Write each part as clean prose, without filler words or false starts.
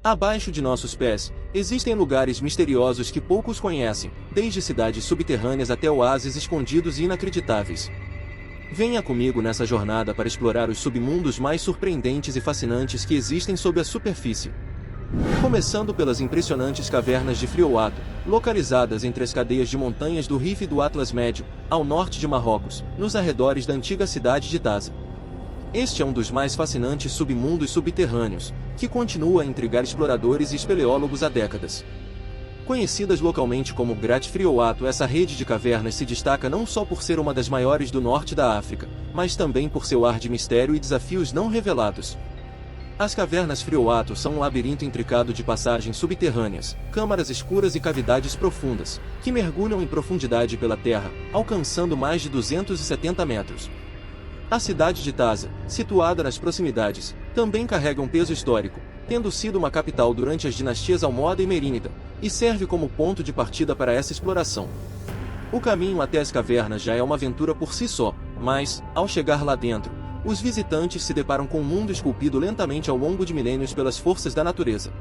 Abaixo de nossos pés, existem lugares misteriosos que poucos conhecem, desde cidades subterrâneas até oásis escondidos e inacreditáveis. Venha comigo nessa jornada para explorar os submundos mais surpreendentes e fascinantes que existem sob a superfície. Começando pelas impressionantes cavernas de Frioato, localizadas entre as cadeias de montanhas do Rif do Atlas Médio, ao norte de Marrocos, nos arredores da antiga cidade de Taza. Este é um dos mais fascinantes submundos subterrâneos, que continua a intrigar exploradores e espeleólogos há décadas. Conhecidas localmente como Grat Frioato, essa rede de cavernas se destaca não só por ser uma das maiores do norte da África, mas também por seu ar de mistério e desafios não revelados. As cavernas Frioato são um labirinto intricado de passagens subterrâneas, câmaras escuras e cavidades profundas, que mergulham em profundidade pela terra, alcançando mais de 270 metros. A cidade de Taza, situada nas proximidades, também carrega um peso histórico, tendo sido uma capital durante as dinastias Almohada e Merínida, e serve como ponto de partida para essa exploração. O caminho até as cavernas já é uma aventura por si só, mas, ao chegar lá dentro, os visitantes se deparam com um mundo esculpido lentamente ao longo de milênios pelas forças da natureza.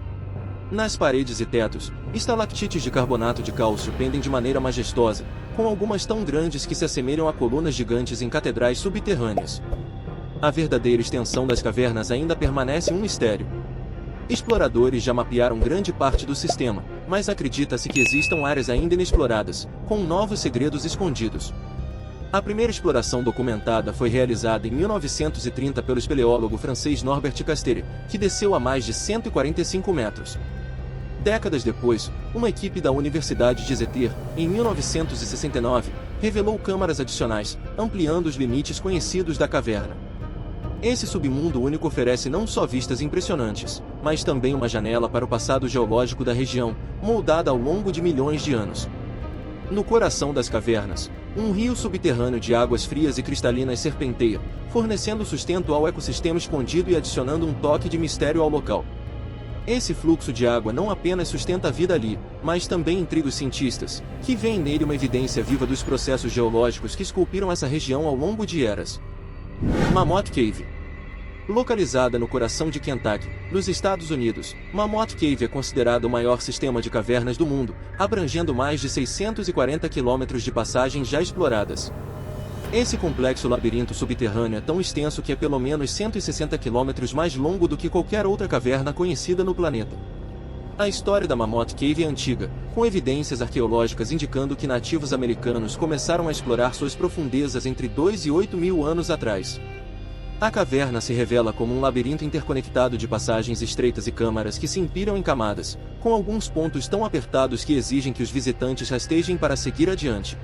Nas paredes e tetos, estalactites de carbonato de cálcio pendem de maneira majestosa, com algumas tão grandes que se assemelham a colunas gigantes em catedrais subterrâneas. A verdadeira extensão das cavernas ainda permanece um mistério. Exploradores já mapearam grande parte do sistema, mas acredita-se que existam áreas ainda inexploradas, com novos segredos escondidos. A primeira exploração documentada foi realizada em 1930 pelo espeleólogo francês Norbert Castere, que desceu a mais de 145 metros. Décadas depois, uma equipe da Universidade de Exeter, em 1969, revelou câmaras adicionais, ampliando os limites conhecidos da caverna. Esse submundo único oferece não só vistas impressionantes, mas também uma janela para o passado geológico da região, moldada ao longo de milhões de anos. No coração das cavernas, um rio subterrâneo de águas frias e cristalinas serpenteia, fornecendo sustento ao ecossistema escondido e adicionando um toque de mistério ao local. Esse fluxo de água não apenas sustenta a vida ali, mas também intriga os cientistas, que veem nele uma evidência viva dos processos geológicos que esculpiram essa região ao longo de eras. Mammoth Cave. Localizada no coração de Kentucky, nos Estados Unidos, Mammoth Cave é considerado o maior sistema de cavernas do mundo, abrangendo mais de 640 quilômetros de passagens já exploradas. Esse complexo labirinto subterrâneo é tão extenso que é pelo menos 160 quilômetros mais longo do que qualquer outra caverna conhecida no planeta. A história da Mammoth Cave é antiga, com evidências arqueológicas indicando que nativos americanos começaram a explorar suas profundezas entre 2 e 8 mil anos atrás. A caverna se revela como um labirinto interconectado de passagens estreitas e câmaras que se empiram em camadas, com alguns pontos tão apertados que exigem que os visitantes rastejem para seguir adiante.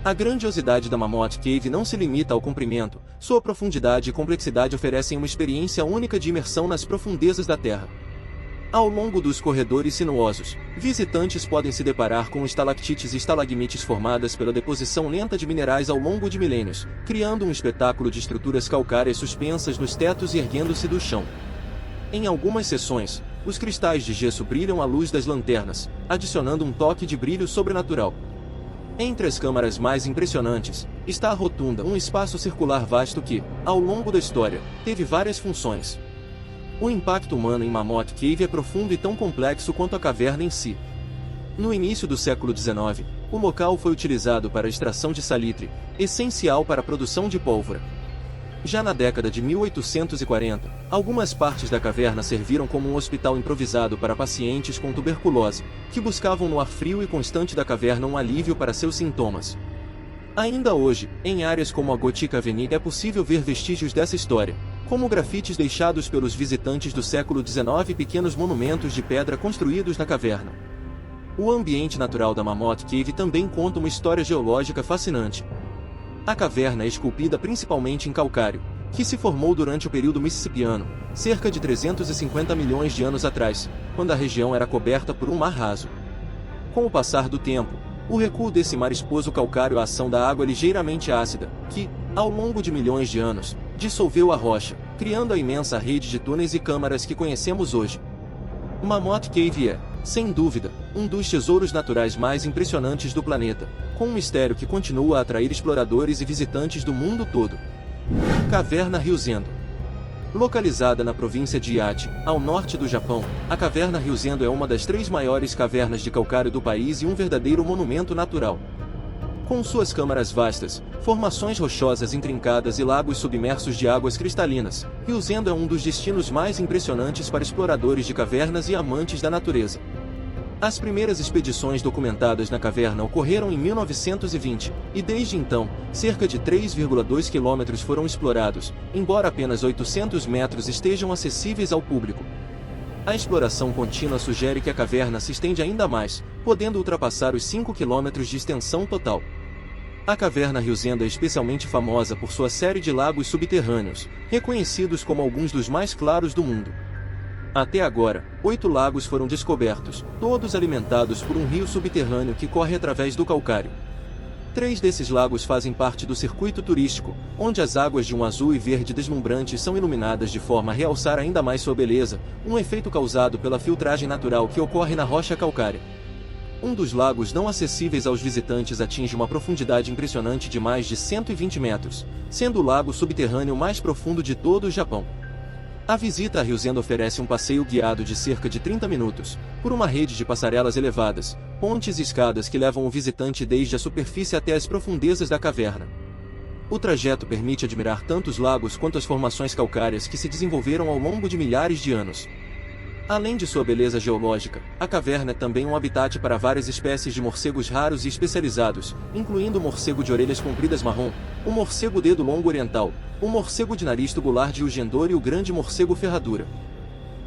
A grandiosidade da Mammoth Cave não se limita ao comprimento, sua profundidade e complexidade oferecem uma experiência única de imersão nas profundezas da Terra. Ao longo dos corredores sinuosos, visitantes podem se deparar com estalactites e estalagmites formadas pela deposição lenta de minerais ao longo de milênios, criando um espetáculo de estruturas calcárias suspensas nos tetos e erguendo-se do chão. Em algumas seções, os cristais de gesso brilham à luz das lanternas, adicionando um toque de brilho sobrenatural. Entre as câmaras mais impressionantes, está a Rotunda, um espaço circular vasto que, ao longo da história, teve várias funções. O impacto humano em Mammoth Cave é profundo e tão complexo quanto a caverna em si. No início do século XIX, o local foi utilizado para a extração de salitre, essencial para a produção de pólvora. Já na década de 1840, algumas partes da caverna serviram como um hospital improvisado para pacientes com tuberculose, que buscavam no ar frio e constante da caverna um alívio para seus sintomas. Ainda hoje, em áreas como a Gothic Avenue é possível ver vestígios dessa história, como grafites deixados pelos visitantes do século XIX e pequenos monumentos de pedra construídos na caverna. O ambiente natural da Mammoth Cave também conta uma história geológica fascinante. A caverna é esculpida principalmente em calcário, que se formou durante o período Mississippiano, cerca de 350 milhões de anos atrás, quando a região era coberta por um mar raso. Com o passar do tempo, o recuo desse mar expôs o calcário à ação da água ligeiramente ácida, que, ao longo de milhões de anos, dissolveu a rocha, criando a imensa rede de túneis e câmaras que conhecemos hoje. Mammoth Cave é, sem dúvida, um dos tesouros naturais mais impressionantes do planeta, com um mistério que continua a atrair exploradores e visitantes do mundo todo. Caverna Rio Zendo. Localizada na província de Iate, ao norte do Japão, a caverna Ryuzendo é uma das 3 maiores cavernas de calcário do país e um verdadeiro monumento natural. Com suas câmaras vastas, formações rochosas intrincadas e lagos submersos de águas cristalinas, Ryuzendo é um dos destinos mais impressionantes para exploradores de cavernas e amantes da natureza. As primeiras expedições documentadas na caverna ocorreram em 1920, e desde então, cerca de 3,2 quilômetros foram explorados, embora apenas 800 metros estejam acessíveis ao público. A exploração contínua sugere que a caverna se estende ainda mais, podendo ultrapassar os 5 quilômetros de extensão total. A caverna Ryuzendo é especialmente famosa por sua série de lagos subterrâneos, reconhecidos como alguns dos mais claros do mundo. Até agora, 8 lagos foram descobertos, todos alimentados por um rio subterrâneo que corre através do calcário. 3 desses lagos fazem parte do circuito turístico, onde as águas de um azul e verde deslumbrantes são iluminadas de forma a realçar ainda mais sua beleza, um efeito causado pela filtragem natural que ocorre na rocha calcária. Um dos lagos não acessíveis aos visitantes atinge uma profundidade impressionante de mais de 120 metros, sendo o lago subterrâneo mais profundo de todo o Japão. A visita a Ryuzendo oferece um passeio guiado de cerca de 30 minutos, por uma rede de passarelas elevadas, pontes e escadas que levam o visitante desde a superfície até as profundezas da caverna. O trajeto permite admirar tanto os lagos quanto as formações calcárias que se desenvolveram ao longo de milhares de anos. Além de sua beleza geológica, a caverna é também um habitat para várias espécies de morcegos raros e especializados, incluindo o morcego de orelhas compridas marrom, o morcego dedo longo oriental, o morcego de nariz tubular de Ugendor e o grande morcego ferradura.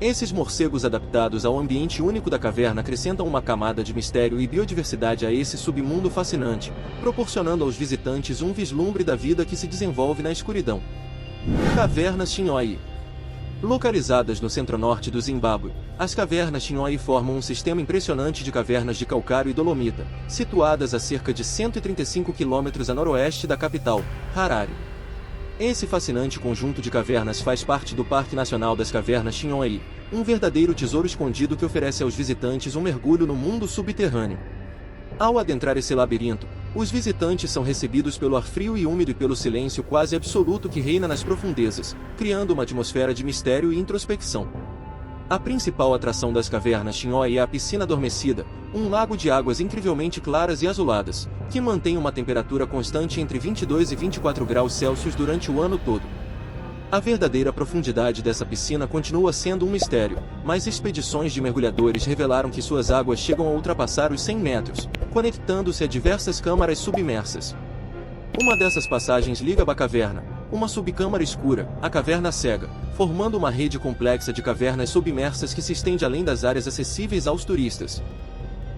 Esses morcegos adaptados ao ambiente único da caverna acrescentam uma camada de mistério e biodiversidade a esse submundo fascinante, proporcionando aos visitantes um vislumbre da vida que se desenvolve na escuridão. Cavernas Chinhoyi. Localizadas no centro-norte do Zimbábue, as cavernas Chinhoyi formam um sistema impressionante de cavernas de calcário e dolomita, situadas a cerca de 135 quilômetros a noroeste da capital, Harare. Esse fascinante conjunto de cavernas faz parte do Parque Nacional das Cavernas Chinhoyi, um verdadeiro tesouro escondido que oferece aos visitantes um mergulho no mundo subterrâneo. Ao adentrar esse labirinto, os visitantes são recebidos pelo ar frio e úmido e pelo silêncio quase absoluto que reina nas profundezas, criando uma atmosfera de mistério e introspecção. A principal atração das cavernas Chinhoyi é a piscina adormecida, um lago de águas incrivelmente claras e azuladas, que mantém uma temperatura constante entre 22 e 24 graus Celsius durante o ano todo. A verdadeira profundidade dessa piscina continua sendo um mistério, mas expedições de mergulhadores revelaram que suas águas chegam a ultrapassar os 100 metros, conectando-se a diversas câmaras submersas. Uma dessas passagens liga a caverna, uma subcâmara escura, a caverna cega, formando uma rede complexa de cavernas submersas que se estende além das áreas acessíveis aos turistas.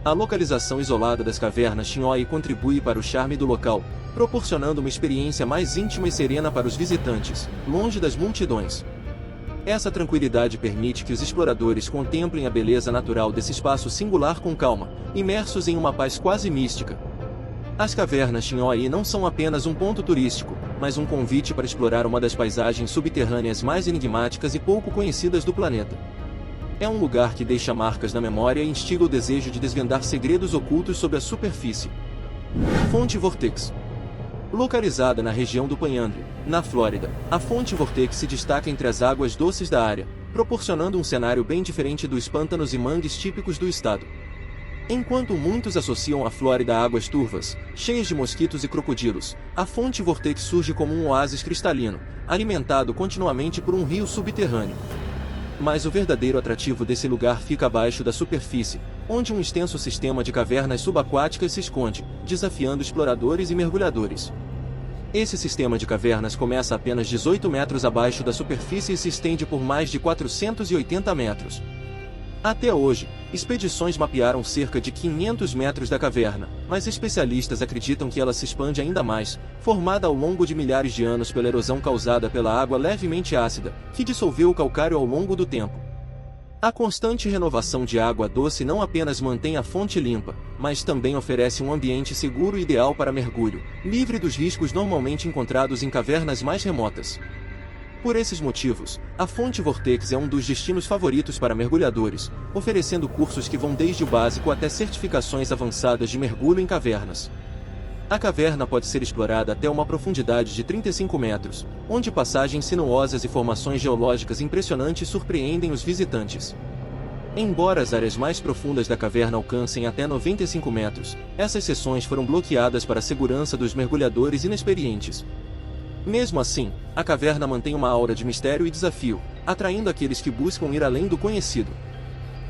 A localização isolada das cavernas Chinhoyi contribui para o charme do local, proporcionando uma experiência mais íntima e serena para os visitantes, longe das multidões. Essa tranquilidade permite que os exploradores contemplem a beleza natural desse espaço singular com calma, imersos em uma paz quase mística. As cavernas Chinhoyi não são apenas um ponto turístico, mas um convite para explorar uma das paisagens subterrâneas mais enigmáticas e pouco conhecidas do planeta. É um lugar que deixa marcas na memória e instiga o desejo de desvendar segredos ocultos sob a superfície. Fonte Vortex. Localizada na região do Panhandle, na Flórida, a fonte Vortex se destaca entre as águas doces da área, proporcionando um cenário bem diferente dos pântanos e mangues típicos do estado. Enquanto muitos associam a Flórida a águas turvas, cheias de mosquitos e crocodilos, a fonte Vortex surge como um oásis cristalino, alimentado continuamente por um rio subterrâneo. Mas o verdadeiro atrativo desse lugar fica abaixo da superfície, onde um extenso sistema de cavernas subaquáticas se esconde, desafiando exploradores e mergulhadores. Esse sistema de cavernas começa apenas 18 metros abaixo da superfície e se estende por mais de 480 metros. Até hoje, expedições mapearam cerca de 500 metros da caverna, mas especialistas acreditam que ela se expande ainda mais, formada ao longo de milhares de anos pela erosão causada pela água levemente ácida, que dissolveu o calcário ao longo do tempo. A constante renovação de água doce não apenas mantém a fonte limpa, mas também oferece um ambiente seguro e ideal para mergulho, livre dos riscos normalmente encontrados em cavernas mais remotas. Por esses motivos, a fonte Vortex é um dos destinos favoritos para mergulhadores, oferecendo cursos que vão desde o básico até certificações avançadas de mergulho em cavernas. A caverna pode ser explorada até uma profundidade de 35 metros, onde passagens sinuosas e formações geológicas impressionantes surpreendem os visitantes. Embora as áreas mais profundas da caverna alcancem até 95 metros, essas seções foram bloqueadas para a segurança dos mergulhadores inexperientes. Mesmo assim, a caverna mantém uma aura de mistério e desafio, atraindo aqueles que buscam ir além do conhecido.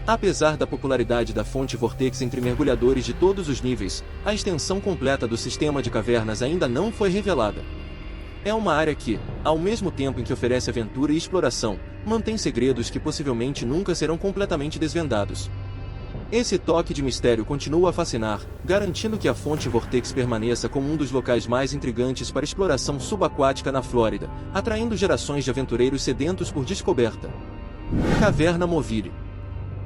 Apesar da popularidade da fonte Vortex entre mergulhadores de todos os níveis, a extensão completa do sistema de cavernas ainda não foi revelada. É uma área que, ao mesmo tempo em que oferece aventura e exploração, mantém segredos que possivelmente nunca serão completamente desvendados. Esse toque de mistério continua a fascinar, garantindo que a fonte Vortex permaneça como um dos locais mais intrigantes para exploração subaquática na Flórida, atraindo gerações de aventureiros sedentos por descoberta. Caverna Movile.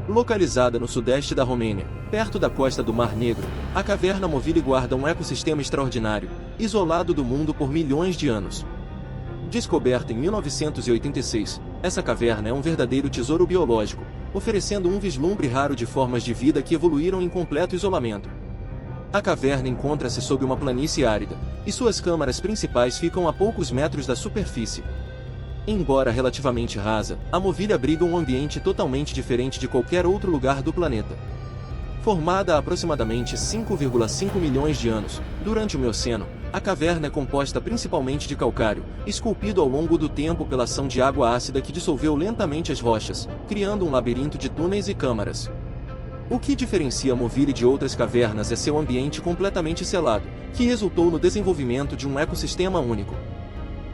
Localizada no sudeste da Romênia, perto da costa do Mar Negro, a caverna Movile guarda um ecossistema extraordinário, isolado do mundo por milhões de anos. Descoberta em 1986, essa caverna é um verdadeiro tesouro biológico, oferecendo um vislumbre raro de formas de vida que evoluíram em completo isolamento. A caverna encontra-se sob uma planície árida, e suas câmaras principais ficam a poucos metros da superfície. Embora relativamente rasa, a Movile abriga um ambiente totalmente diferente de qualquer outro lugar do planeta. Formada há aproximadamente 5,5 milhões de anos, durante o Mioceno, a caverna é composta principalmente de calcário, esculpido ao longo do tempo pela ação de água ácida que dissolveu lentamente as rochas, criando um labirinto de túneis e câmaras. O que diferencia a Movile de outras cavernas é seu ambiente completamente selado, que resultou no desenvolvimento de um ecossistema único.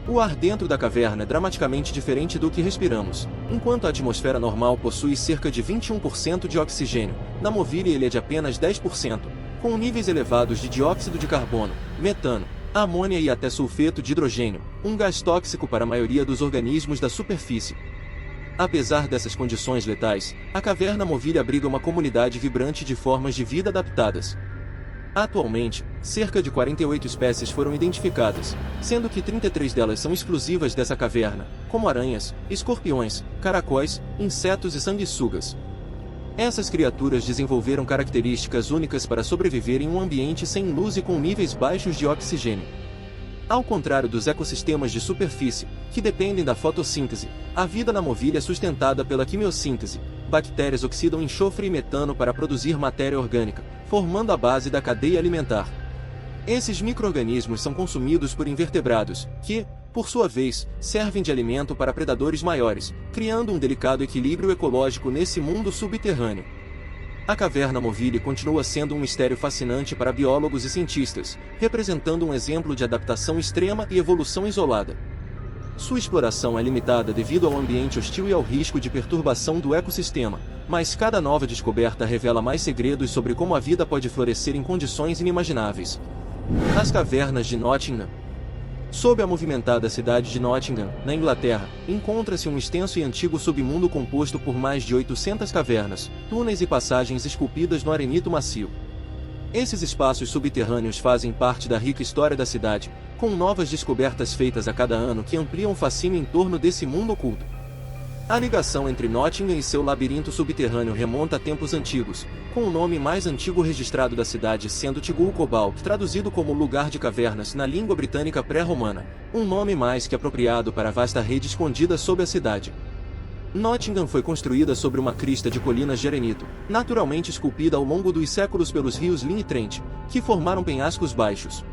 O ar dentro da caverna é dramaticamente diferente do que respiramos. Enquanto a atmosfera normal possui cerca de 21% de oxigênio, na Movile ele é de apenas 10%, com níveis elevados de dióxido de carbono, metano, amônia e até sulfeto de hidrogênio, um gás tóxico para a maioria dos organismos da superfície. Apesar dessas condições letais, a caverna Movile abriga uma comunidade vibrante de formas de vida adaptadas. Atualmente, cerca de 48 espécies foram identificadas, sendo que 33 delas são exclusivas dessa caverna, como aranhas, escorpiões, caracóis, insetos e sanguessugas. Essas criaturas desenvolveram características únicas para sobreviver em um ambiente sem luz e com níveis baixos de oxigênio. Ao contrário dos ecossistemas de superfície, que dependem da fotossíntese, a vida na Movile é sustentada pela quimiossíntese. Bactérias oxidam enxofre e metano para produzir matéria orgânica, formando a base da cadeia alimentar. Esses micro-organismos são consumidos por invertebrados, que, por sua vez, servem de alimento para predadores maiores, criando um delicado equilíbrio ecológico nesse mundo subterrâneo. A caverna Movile continua sendo um mistério fascinante para biólogos e cientistas, representando um exemplo de adaptação extrema e evolução isolada. Sua exploração é limitada devido ao ambiente hostil e ao risco de perturbação do ecossistema, mas cada nova descoberta revela mais segredos sobre como a vida pode florescer em condições inimagináveis. As cavernas de Nottingham. Sob a movimentada cidade de Nottingham, na Inglaterra, encontra-se um extenso e antigo submundo composto por mais de 800 cavernas, túneis e passagens esculpidas no arenito macio. Esses espaços subterrâneos fazem parte da rica história da cidade, com novas descobertas feitas a cada ano que ampliam o fascínio em torno desse mundo oculto. A ligação entre Nottingham e seu labirinto subterrâneo remonta a tempos antigos, com o nome mais antigo registrado da cidade sendo Tigul Cobalt, traduzido como lugar de cavernas na língua britânica pré-romana, um nome mais que apropriado para a vasta rede escondida sob a cidade. Nottingham foi construída sobre uma crista de colinas de arenito, naturalmente esculpida ao longo dos séculos pelos rios Lin e Trent, que formaram penhascos baixos.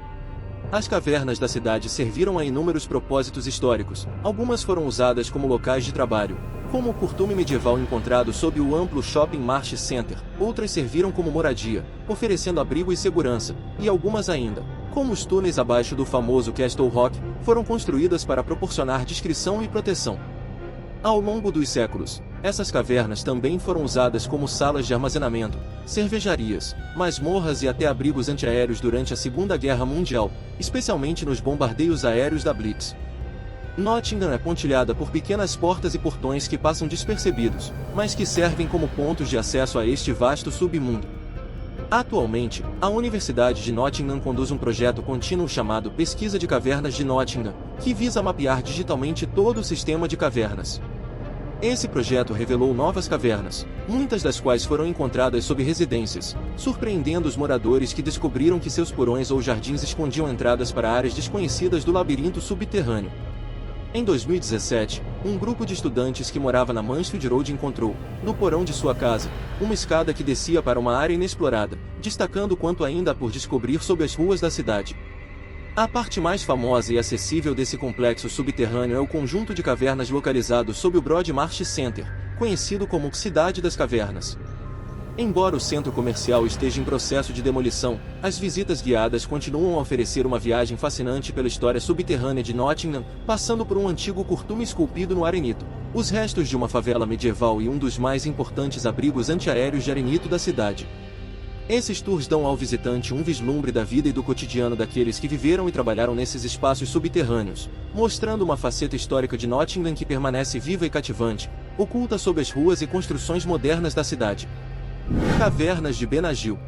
As cavernas da cidade serviram a inúmeros propósitos históricos. Algumas foram usadas como locais de trabalho, como o curtume medieval encontrado sob o amplo Shopping Marsh Center. Outras serviram como moradia, oferecendo abrigo e segurança, e algumas ainda, como os túneis abaixo do famoso Castle Rock, foram construídas para proporcionar discrição e proteção. Ao longo dos séculos, essas cavernas também foram usadas como salas de armazenamento, cervejarias, masmorras e até abrigos antiaéreos durante a Segunda Guerra Mundial, especialmente nos bombardeios aéreos da Blitz. Nottingham é pontilhada por pequenas portas e portões que passam despercebidos, mas que servem como pontos de acesso a este vasto submundo. Atualmente, a Universidade de Nottingham conduz um projeto contínuo chamado Pesquisa de Cavernas de Nottingham, que visa mapear digitalmente todo o sistema de cavernas. Esse projeto revelou novas cavernas, muitas das quais foram encontradas sob residências, surpreendendo os moradores que descobriram que seus porões ou jardins escondiam entradas para áreas desconhecidas do labirinto subterrâneo. Em 2017, um grupo de estudantes que morava na Mansfield Road encontrou, no porão de sua casa, uma escada que descia para uma área inexplorada, destacando quanto ainda há por descobrir sob as ruas da cidade. A parte mais famosa e acessível desse complexo subterrâneo é o conjunto de cavernas localizado sob o Broad Marsh Center, conhecido como Cidade das Cavernas. Embora o centro comercial esteja em processo de demolição, as visitas guiadas continuam a oferecer uma viagem fascinante pela história subterrânea de Nottingham, passando por um antigo curtume esculpido no arenito, os restos de uma favela medieval e um dos mais importantes abrigos antiaéreos de arenito da cidade. Esses tours dão ao visitante um vislumbre da vida e do cotidiano daqueles que viveram e trabalharam nesses espaços subterrâneos, mostrando uma faceta histórica de Nottingham que permanece viva e cativante, oculta sob as ruas e construções modernas da cidade. Cavernas de Benagil.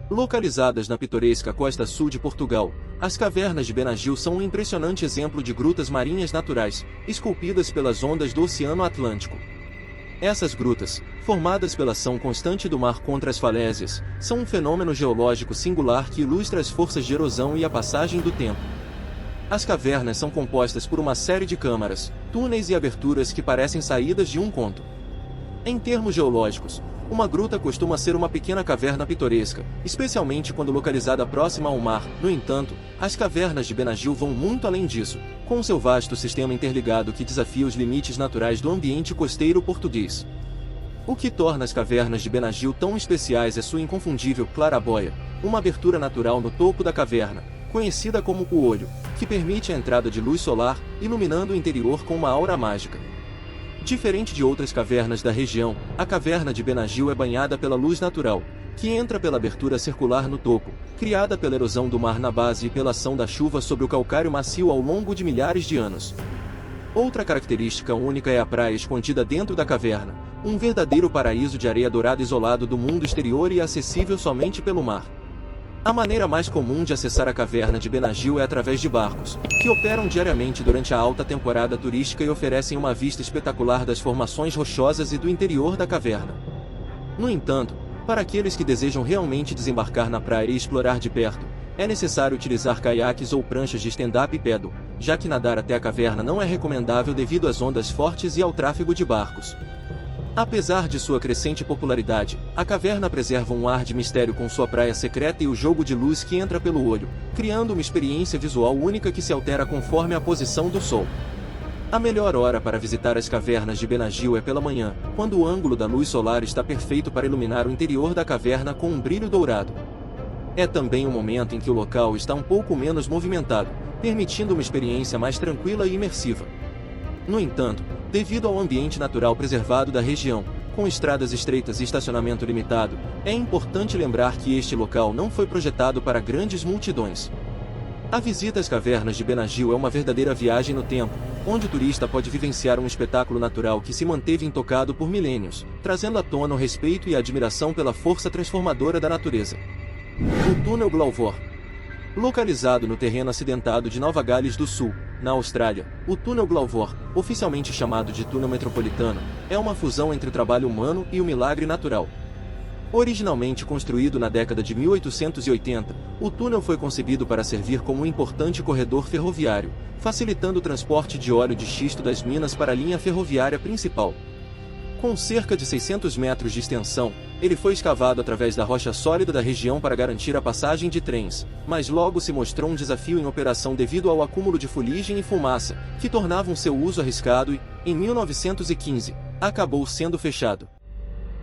Localizadas na pitoresca costa sul de Portugal, as cavernas de Benagil são um impressionante exemplo de grutas marinhas naturais, esculpidas pelas ondas do Oceano Atlântico. Essas grutas, formadas pela ação constante do mar contra as falésias, são um fenômeno geológico singular que ilustra as forças de erosão e a passagem do tempo. As cavernas são compostas por uma série de câmaras, túneis e aberturas que parecem saídas de um conto. Em termos geológicos, uma gruta costuma ser uma pequena caverna pitoresca, especialmente quando localizada próxima ao mar. No entanto, as cavernas de Benagil vão muito além disso, com seu vasto sistema interligado que desafia os limites naturais do ambiente costeiro português. O que torna as cavernas de Benagil tão especiais é sua inconfundível claraboia, uma abertura natural no topo da caverna, conhecida como o olho, que permite a entrada de luz solar, iluminando o interior com uma aura mágica. Diferente de outras cavernas da região, a caverna de Benagil é banhada pela luz natural, que entra pela abertura circular no topo, criada pela erosão do mar na base e pela ação da chuva sobre o calcário macio ao longo de milhares de anos. Outra característica única é a praia escondida dentro da caverna, um verdadeiro paraíso de areia dourada isolado do mundo exterior e acessível somente pelo mar. A maneira mais comum de acessar a caverna de Benagil é através de barcos, que operam diariamente durante a alta temporada turística e oferecem uma vista espetacular das formações rochosas e do interior da caverna. No entanto, para aqueles que desejam realmente desembarcar na praia e explorar de perto, é necessário utilizar caiaques ou pranchas de stand-up paddle, já que nadar até a caverna não é recomendável devido às ondas fortes e ao tráfego de barcos. Apesar de sua crescente popularidade, a caverna preserva um ar de mistério com sua praia secreta e o jogo de luz que entra pelo olho, criando uma experiência visual única que se altera conforme a posição do sol. A melhor hora para visitar as cavernas de Benagil é pela manhã, quando o ângulo da luz solar está perfeito para iluminar o interior da caverna com um brilho dourado. É também o momento em que o local está um pouco menos movimentado, permitindo uma experiência mais tranquila e imersiva. No entanto, devido ao ambiente natural preservado da região, com estradas estreitas e estacionamento limitado, é importante lembrar que este local não foi projetado para grandes multidões. A visita às cavernas de Benagil é uma verdadeira viagem no tempo, onde o turista pode vivenciar um espetáculo natural que se manteve intocado por milênios, trazendo à tona o respeito e a admiração pela força transformadora da natureza. O Túnel Blauvor. Localizado no terreno acidentado de Nova Gales do Sul, na Austrália, o Túnel Blauvor, oficialmente chamado de Túnel Metropolitano, é uma fusão entre o trabalho humano e o milagre natural. Originalmente construído na década de 1880, o túnel foi concebido para servir como um importante corredor ferroviário, facilitando o transporte de óleo de xisto das minas para a linha ferroviária principal. Com cerca de 600 metros de extensão, ele foi escavado através da rocha sólida da região para garantir a passagem de trens, mas logo se mostrou um desafio em operação devido ao acúmulo de fuligem e fumaça, que tornavam seu uso arriscado e, em 1915, acabou sendo fechado.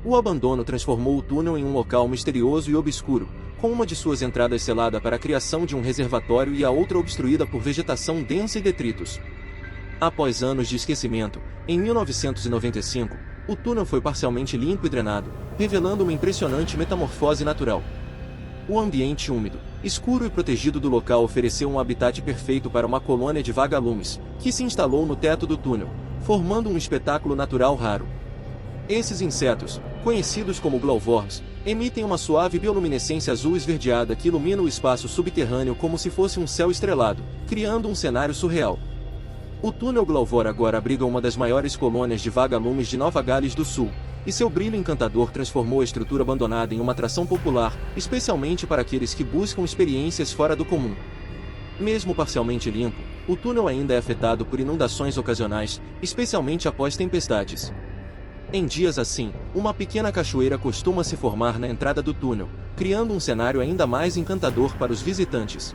O abandono transformou o túnel em um local misterioso e obscuro, com uma de suas entradas selada para a criação de um reservatório e a outra obstruída por vegetação densa e detritos. Após anos de esquecimento, em 1995, o túnel foi parcialmente limpo e drenado, revelando uma impressionante metamorfose natural. O ambiente úmido, escuro e protegido do local ofereceu um habitat perfeito para uma colônia de vagalumes, que se instalou no teto do túnel, formando um espetáculo natural raro. Esses insetos, conhecidos como glowworms, emitem uma suave bioluminescência azul esverdeada que ilumina o espaço subterrâneo como se fosse um céu estrelado, criando um cenário surreal. O túnel Blauvor agora abriga uma das maiores colônias de vagalumes de Nova Gales do Sul, e seu brilho encantador transformou a estrutura abandonada em uma atração popular, especialmente para aqueles que buscam experiências fora do comum. Mesmo parcialmente limpo, o túnel ainda é afetado por inundações ocasionais, especialmente após tempestades. Em dias assim, uma pequena cachoeira costuma se formar na entrada do túnel, criando um cenário ainda mais encantador para os visitantes.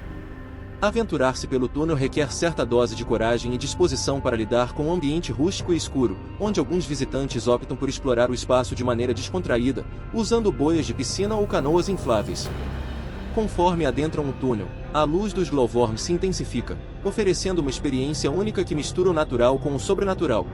Aventurar-se pelo túnel requer certa dose de coragem e disposição para lidar com um ambiente rústico e escuro, onde alguns visitantes optam por explorar o espaço de maneira descontraída, usando boias de piscina ou canoas infláveis. Conforme adentram o túnel, a luz dos glowworms se intensifica, oferecendo uma experiência única que mistura o natural com o sobrenatural.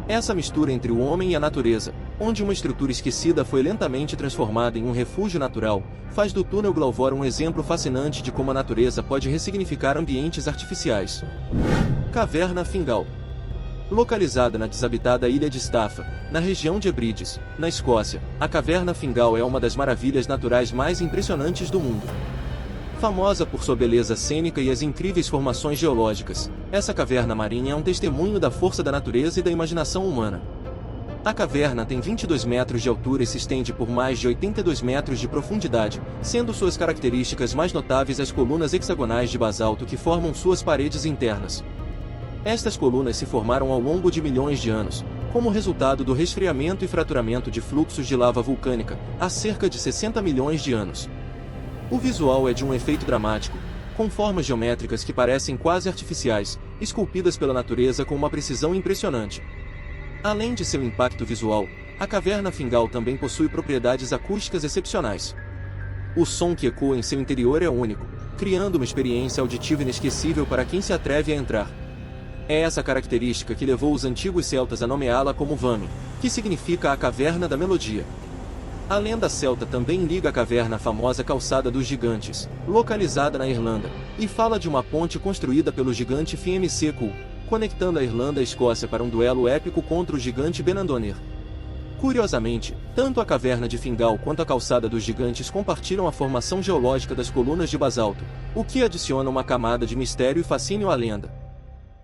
Essa mistura entre o homem e a natureza, onde uma estrutura esquecida foi lentamente transformada em um refúgio natural, faz do túnel Glowworm um exemplo fascinante de como a natureza pode ressignificar ambientes artificiais. Caverna Fingal. Localizada na desabitada ilha de Staffa, na região de Hebrides, na Escócia, a Caverna Fingal é uma das maravilhas naturais mais impressionantes do mundo. Famosa por sua beleza cênica e as incríveis formações geológicas, essa caverna marinha é um testemunho da força da natureza e da imaginação humana. A caverna tem 22 metros de altura e se estende por mais de 82 metros de profundidade, sendo suas características mais notáveis as colunas hexagonais de basalto que formam suas paredes internas. Estas colunas se formaram ao longo de milhões de anos, como resultado do resfriamento e fraturamento de fluxos de lava vulcânica, há cerca de 60 milhões de anos. O visual é de um efeito dramático, com formas geométricas que parecem quase artificiais, esculpidas pela natureza com uma precisão impressionante. Além de seu impacto visual, a Caverna Fingal também possui propriedades acústicas excepcionais. O som que ecoa em seu interior é único, criando uma experiência auditiva inesquecível para quem se atreve a entrar. É essa característica que levou os antigos celtas a nomeá-la como Vame, que significa a Caverna da Melodia. A lenda celta também liga a caverna à famosa Calçada dos Gigantes, localizada na Irlanda, e fala de uma ponte construída pelo gigante FMC Cool, conectando a Irlanda e a Escócia para um duelo épico contra o gigante Benandonir. Curiosamente, tanto a caverna de Fingal quanto a Calçada dos Gigantes compartilham a formação geológica das colunas de basalto, o que adiciona uma camada de mistério e fascínio à lenda.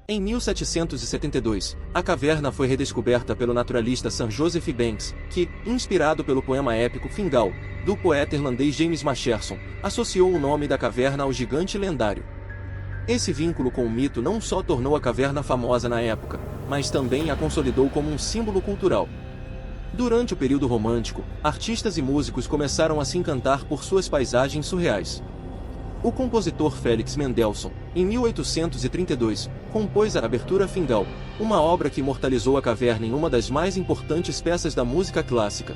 Em 1772, a caverna foi redescoberta pelo naturalista Sir Joseph Banks, que, inspirado pelo poema épico Fingal, do poeta irlandês James Macherson, associou o nome da caverna ao gigante lendário. Esse vínculo com o mito não só tornou a caverna famosa na época, mas também a consolidou como um símbolo cultural. Durante o período romântico, artistas e músicos começaram a se encantar por suas paisagens surreais. O compositor Félix Mendelssohn, em 1832, compôs a Abertura Fingal, uma obra que imortalizou a caverna em uma das mais importantes peças da música clássica.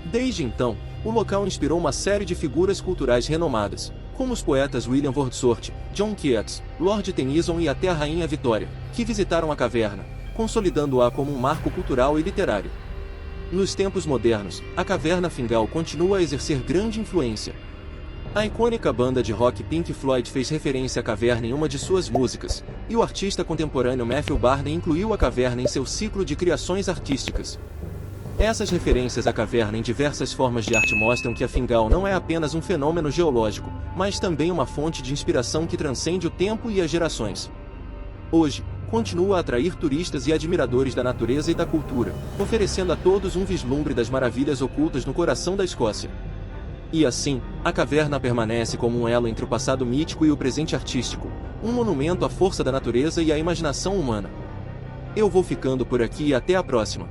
Desde então, o local inspirou uma série de figuras culturais renomadas, como os poetas William Wordsworth, John Keats, Lord Tennyson e até a Rainha Vitória, que visitaram a caverna, consolidando-a como um marco cultural e literário. Nos tempos modernos, a Caverna Fingal continua a exercer grande influência. A icônica banda de rock Pink Floyd fez referência à caverna em uma de suas músicas, e o artista contemporâneo Matthew Barney incluiu a caverna em seu ciclo de criações artísticas. Essas referências à caverna em diversas formas de arte mostram que a Fingal não é apenas um fenômeno geológico, mas também uma fonte de inspiração que transcende o tempo e as gerações. Hoje, continua a atrair turistas e admiradores da natureza e da cultura, oferecendo a todos um vislumbre das maravilhas ocultas no coração da Escócia. E assim, a caverna permanece como um elo entre o passado mítico e o presente artístico, um monumento à força da natureza e à imaginação humana. Eu vou ficando por aqui e até a próxima.